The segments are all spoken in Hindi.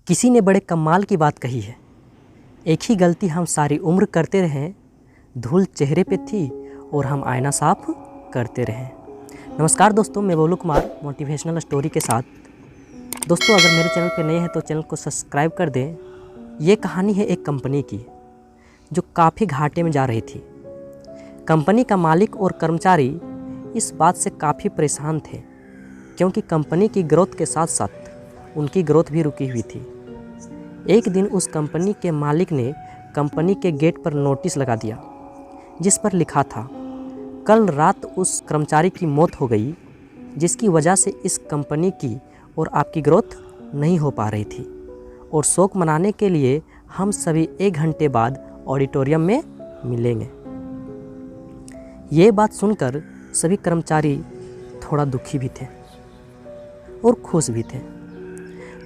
किसी ने बड़े कमाल की बात कही है, एक ही गलती हम सारी उम्र करते रहें, धूल चेहरे पे थी और हम आईना साफ करते रहें। नमस्कार दोस्तों, मैं बोलू कुमार मोटिवेशनल स्टोरी के साथ। दोस्तों, अगर मेरे चैनल पे नए हैं तो चैनल को सब्सक्राइब कर दें। ये कहानी है एक कंपनी की जो काफ़ी घाटे में जा रही थी। कंपनी का मालिक और कर्मचारी इस बात से काफ़ी परेशान थे क्योंकि कंपनी की ग्रोथ के साथ साथ उनकी ग्रोथ भी रुकी हुई थी। एक दिन उस कंपनी के मालिक ने कंपनी के गेट पर नोटिस लगा दिया जिस पर लिखा था, कल रात उस कर्मचारी की मौत हो गई जिसकी वजह से इस कंपनी की और आपकी ग्रोथ नहीं हो पा रही थी और शोक मनाने के लिए हम सभी 1 घंटे बाद ऑडिटोरियम में मिलेंगे। ये बात सुनकर सभी कर्मचारी थोड़ा दुखी भी थे और खुश भी थे।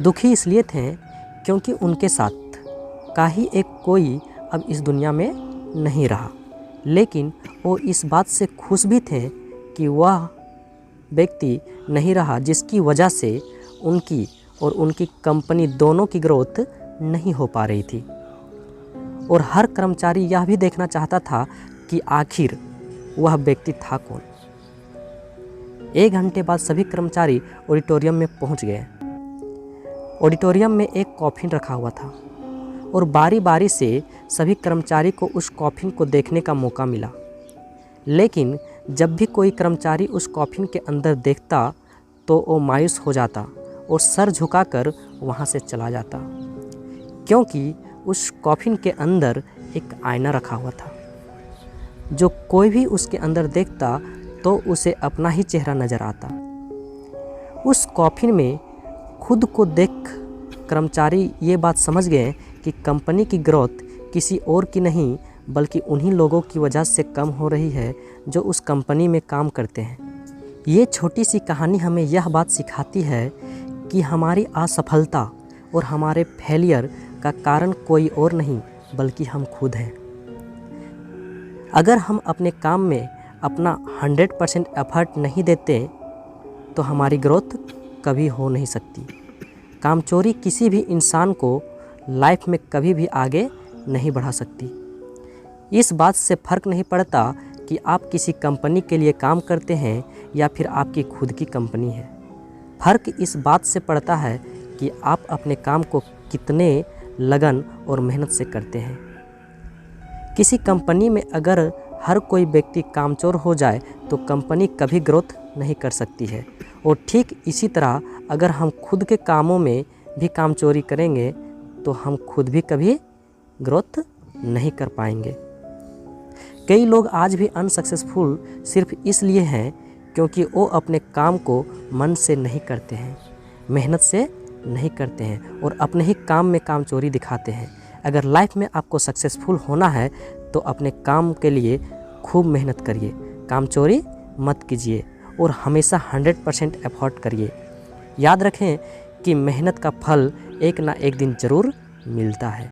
दुखी इसलिए थे क्योंकि उनके साथ का ही एक कोई अब इस दुनिया में नहीं रहा, लेकिन वो इस बात से खुश भी थे कि वह व्यक्ति नहीं रहा जिसकी वजह से उनकी और उनकी कंपनी दोनों की ग्रोथ नहीं हो पा रही थी। और हर कर्मचारी यह भी देखना चाहता था कि आखिर वह व्यक्ति था कौन। 1 घंटे बाद सभी कर्मचारी ऑडिटोरियम में पहुंच गए। ऑडिटोरियम में एक कॉफिन रखा हुआ था और बारी बारी से सभी कर्मचारी को उस कॉफिन को देखने का मौका मिला, लेकिन जब भी कोई कर्मचारी उस कॉफिन के अंदर देखता तो वो मायूस हो जाता और सर झुकाकर वहाँ से चला जाता क्योंकि उस कॉफिन के अंदर एक आईना रखा हुआ था। जो कोई भी उसके अंदर देखता तो उसे अपना ही चेहरा नज़र आता। उस कॉफिन में खुद को देख कर्मचारी ये बात समझ गए कि कंपनी की ग्रोथ किसी और की नहीं बल्कि उन्हीं लोगों की वजह से कम हो रही है जो उस कंपनी में काम करते हैं। ये छोटी सी कहानी हमें यह बात सिखाती है कि हमारी असफलता और हमारे फेलियर का कारण कोई और नहीं बल्कि हम खुद हैं। अगर हम अपने काम में अपना 100% एफर्ट नहीं देते तो हमारी ग्रोथ कभी हो नहीं सकती। कामचोरी किसी भी इंसान को लाइफ में कभी भी आगे नहीं बढ़ा सकती। इस बात से फ़र्क नहीं पड़ता कि आप किसी कंपनी के लिए काम करते हैं या फिर आपकी खुद की कंपनी है। फ़र्क इस बात से पड़ता है कि आप अपने काम को कितने लगन और मेहनत से करते हैं। किसी कंपनी में अगर हर कोई व्यक्ति कामचोर हो जाए तो कंपनी कभी ग्रोथ नहीं कर सकती है। और ठीक इसी तरह अगर हम खुद के कामों में भी कामचोरी करेंगे तो हम खुद भी कभी ग्रोथ नहीं कर पाएंगे। कई लोग आज भी अनसक्सेसफुल सिर्फ इसलिए हैं क्योंकि वो अपने काम को मन से नहीं करते हैं, मेहनत से नहीं करते हैं और अपने ही काम में कामचोरी दिखाते हैं। अगर लाइफ में आपको सक्सेसफुल होना है तो अपने काम के लिए खूब मेहनत करिए, कामचोरी मत कीजिए और हमेशा 100% एफर्ट करिए। याद रखें कि मेहनत का फल एक ना एक दिन ज़रूर मिलता है।